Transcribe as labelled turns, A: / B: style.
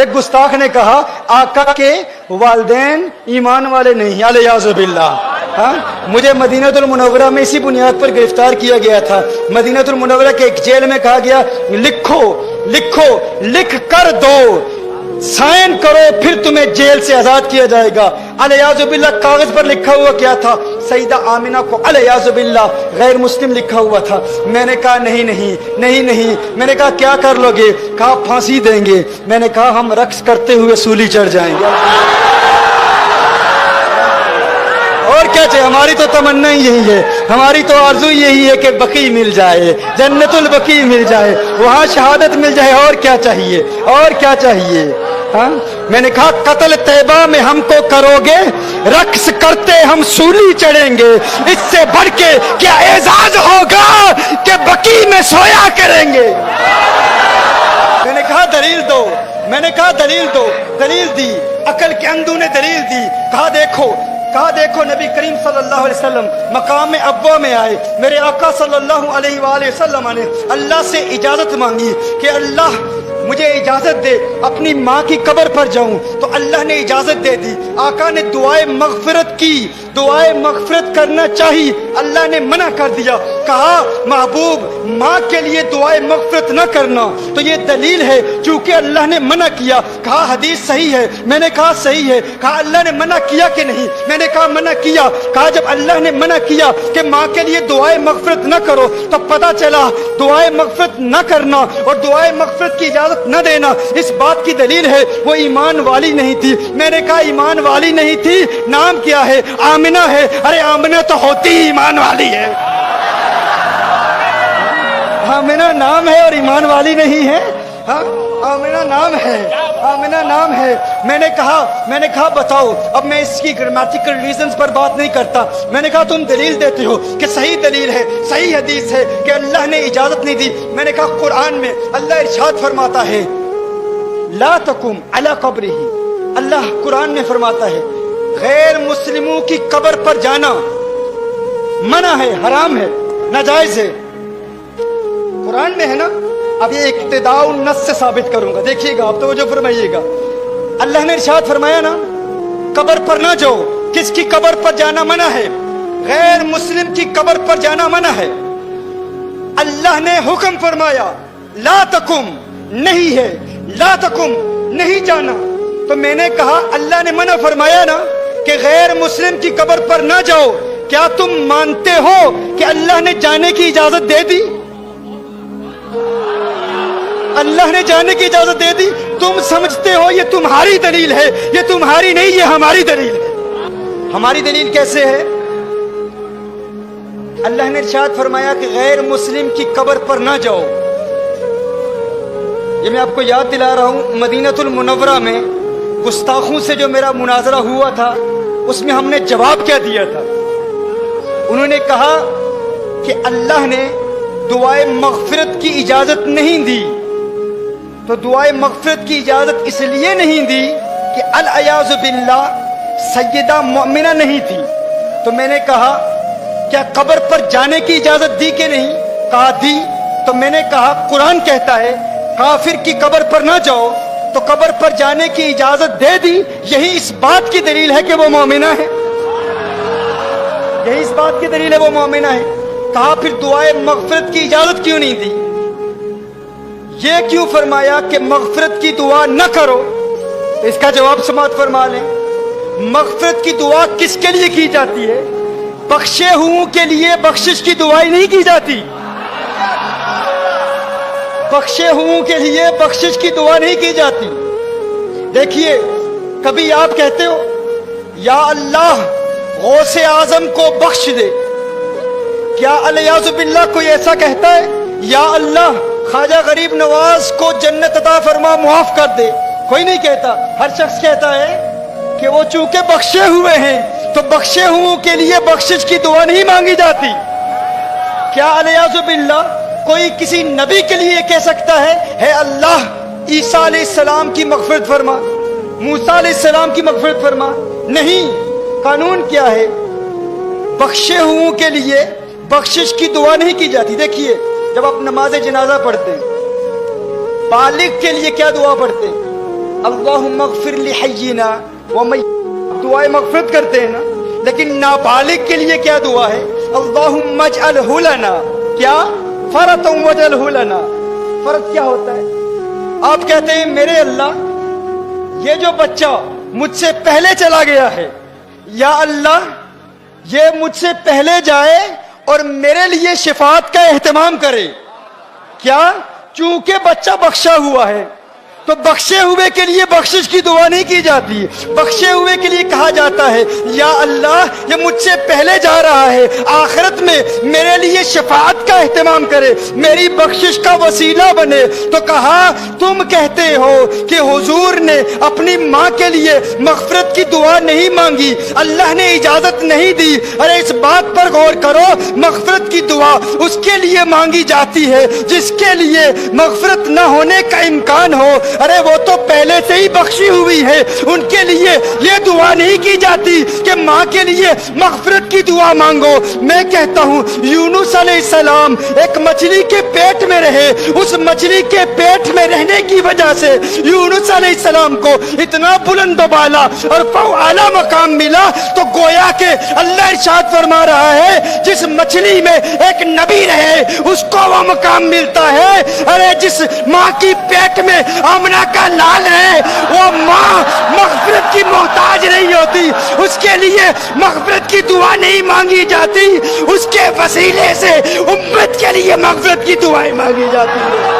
A: ایک گستاخ نے کہا آقا کے والدین ایمان والے نہیں، الیاذ باللہ۔ ہاں، مجھے مدینہ المنورہ میں اسی بنیاد پر گرفتار کیا گیا تھا۔ مدینہ المنورہ کے ایک جیل میں کہا گیا لکھو لکھو، لکھ کر دو، سائن کرو، پھر تمہیں جیل سے آزاد کیا جائے گا۔ الیاذ باللہ کاغذ پر لکھا ہوا کیا تھا؟ سیدہ آمنہ کو الیاذ باللہ غیر مسلم لکھا ہوا تھا۔ میں نے کہا نہیں نہیں نہیں نہیں، میں نے کہا کیا کر لو گے؟ کہا پھانسی دیں گے۔ میں نے کہا ہم رقص کرتے ہوئے سولی چڑھ جائیں گے۔ اور کیا چاہیے؟ ہماری تو تمنا ہی یہی ہے، ہماری تو آرزو یہی ہے کہ بقی مل جائے، جنت البقی مل جائے، وہاں شہادت مل جائے۔ اور کیا چاہیے؟ اور کیا چاہیے؟ ہاں، میں نے کہا قتل طیبہ میں ہم کو کرو گے، رقص کرتے ہم سولی چڑھیں گے، اس سے بڑھ کے کیا اعزاز ہوگا کہ بقی میں سویا کریں گے۔ میں نے کہا دلیل دو، میں نے کہا دلیل دو، دلیل دی، عقل کے اندھوں نے دلیل دی۔ کہا دیکھو نبی کریم صلی اللہ علیہ وسلم مقام ابوا میں آئے، میرے آقا صلی اللہ علیہ وآلہ وسلم نے اللہ سے اجازت مانگی کہ اللہ مجھے اجازت دے اپنی ماں کی قبر پر جاؤں، تو اللہ نے اجازت دے دی۔ آقا نے دعائے مغفرت کی، دعائے مغفرت کرنا چاہیے، اللہ نے منع کر دیا۔ کہا محبوب ماں کے لیے دعائے مغفرت نہ کرنا، تو یہ دلیل ہے چونکہ اللہ نے منع کیا۔ کہا حدیث صحیح ہے، میں نے کہا صحیح ہے۔ کہا اللہ نے منع کیا کہ نہیں؟ میں نے کہا منع کیا۔ کہا جب اللہ نے منع کیا کہ ماں کے لیے دعائے مغفرت نہ کرو، تو پتہ چلا دعائے مغفرت نہ کرنا اور دعائے مغفرت کی اجازت نہ دینا اس بات کی دلیل ہے وہ ایمان والی نہیں تھی۔ میں نے کہا ایمان والی نہیں تھی، نام کیا ہے؟ آمنہ ہے۔ ارے آمنہ تو ہوتی ہی ایمان والی ہے، آمنہ نام ہے اور ایمان والی نہیں ہے۔ ہاں، آمنہ نام ہے، آمنہ نام ہے۔ میں نے کہا بتاؤ، اب میں اس کی گرامیٹیکل ریزنز پر بات نہیں کرتا۔ میں نے کہا تم دلیل دیتے ہو کہ صحیح دلیل ہے، صحیح حدیث ہے کہ اللہ نے اجازت نہیں دی۔ میں نے کہا قرآن میں اللہ ارشاد فرماتا ہے لا تقم علی قبرہ، اللہ قرآن میں فرماتا ہے غیر مسلموں کی قبر پر جانا منع ہے، حرام ہے، ناجائز ہے۔ قرآن میں ہے نا، اب یہ اقتداء النص سے ثابت کروں گا، دیکھیے گا آپ، توجہ فرمائیے گا۔ اللہ نے ارشاد فرمایا نا قبر پر نہ جاؤ، کس کی قبر پر جانا منع ہے؟ غیر مسلم کی قبر پر جانا منع ہے۔ اللہ نے حکم فرمایا لا تقم، نہیں ہے، لا تقم، نہیں جانا۔ تو میں نے کہا اللہ نے منع فرمایا نا کہ غیر مسلم کی قبر پر نہ جاؤ، کیا تم مانتے ہو کہ اللہ نے جانے کی اجازت دے دی؟ اللہ نے جانے کی اجازت دے دی۔ تم سمجھتے ہو یہ تمہاری دلیل ہے، یہ تمہاری نہیں، یہ ہماری دلیل ہے۔ ہماری دلیل کیسے ہے؟ اللہ نے ارشاد فرمایا کہ غیر مسلم کی قبر پر نہ جاؤ۔ یہ میں آپ کو یاد دلا رہا ہوں، مدینہ المنورہ میں گستاخوں سے جو میرا مناظرہ ہوا تھا اس میں ہم نے جواب کیا دیا تھا؟ انہوں نے کہا کہ اللہ نے دعائے مغفرت کی اجازت نہیں دی، تو دعائے مغفرت کی اجازت اس لیے نہیں دی کہ الیاذ باللہ سیدہ مؤمنہ نہیں تھی۔ تو میں نے کہا کیا قبر پر جانے کی اجازت دی کہ نہیں؟ کہا دی۔ تو میں نے کہا قرآن کہتا ہے کافر کی قبر پر نہ جاؤ، تو قبر پر جانے کی اجازت دے دی، یہی اس بات کی دلیل ہے کہ وہ مومنہ ہے، یہی اس بات کی دلیل ہے وہ مومنہ ہے۔ کہا پھر دعائے مغفرت کی اجازت کیوں نہیں دی؟ یہ کیوں فرمایا کہ مغفرت کی دعا نہ کرو؟ اس کا جواب سماعت فرما لیں۔ مغفرت کی دعا کس کے لیے کی جاتی ہے؟ بخشے ہوں کے لیے بخشش کی دعائی نہیں کی جاتی، بخشے ہوں کے لیے بخشش کی دعا نہیں کی جاتی۔ دیکھیے کبھی آپ کہتے ہو یا اللہ غوث اعظم کو بخش دے، کیا الیاذ باللہ کوئی ایسا کہتا ہے؟ یا اللہ خواجہ غریب نواز کو جنت عطا فرما، معاف کر دے، کوئی نہیں کہتا۔ ہر شخص کہتا ہے کہ وہ چونکہ بخشے ہوئے ہیں تو بخشے ہوں کے لیے بخشش کی دعا نہیں مانگی جاتی۔ کیا الیاذ باللہ کوئی کسی نبی کے لیے کہہ سکتا ہے اے اللہ عیسیٰ علیہ السلام کی مغفرت فرما، موسیٰ علیہ السلام کی مغفرت فرما؟ نہیں۔ قانون کیا ہے؟ بخشے ہوں کے لیے بخشش کی دعا نہیں کی جاتی۔ دیکھیے جب آپ نماز جنازہ پڑھتے ہیں بالغ کے لیے کیا دعا پڑھتے ہیں؟ اللہم اغفر لحینا دعائے مغفرت کرتے ہیں نا، لیکن نابالغ کے لیے کیا دعا ہے؟ اللہم اجعلہ لنا، کیا؟ فرطا واجعلہ لنا۔ فرض کیا ہوتا ہے؟ آپ کہتے ہیں میرے اللہ یہ جو بچہ مجھ سے پہلے چلا گیا ہے، یا اللہ یہ مجھ سے پہلے جائے اور میرے لیے شفاعت کا اہتمام کرے۔ کیا؟ چونکہ بچہ بخشا ہوا ہے تو بخشے ہوئے کے لیے بخشش کی دعا نہیں کی جاتی، بخشے ہوئے کے لیے کہا جاتا ہے یا اللہ یہ مجھ سے پہلے جا رہا ہے، آخرت میں میرے لیے شفاعت کا اہتمام کرے، میری بخشش کا وسیلہ بنے۔ تو کہا تم کہتے ہو کہ حضور نے اپنی ماں کے لیے مغفرت کی دعا نہیں مانگی، اللہ نے اجازت نہیں دی۔ ارے اس بات پر غور کرو، مغفرت کی دعا اس کے لیے مانگی جاتی ہے جس کے لیے مغفرت نہ ہونے کا امکان ہو۔ ارے وہ تو پہلے سے ہی بخشی ہوئی ہے، ان کے لیے یہ دعا نہیں کی جاتی کہ ماں کے لیے مغفرت کی دعا مانگو۔ میں کہتا ہوں یونس علیہ السلام ایک مچھلی کے پیٹ میں رہے، اس مچھلی کے پیٹ میں رہنے کی وجہ سے یونس علیہ السلام کو اتنا بلند و بالا اور اعلیٰ مقام ملا، تو گویا کہ اللہ ارشاد فرما رہا ہے جس مچھلی میں ایک نبی رہے اس کو وہ مقام ملتا ہے۔ ارے جس ماں کی پیٹ میں آمنہ کا لال ہے وہ ماں مغفرت کی محتاج نہیں ہوتی، اس کے لیے مغفرت کی دعا نہیں مانگی جاتی، اس کے وسیلے سے امت کے لیے مغفرت کی دعائیں مانگی جاتی ہیں۔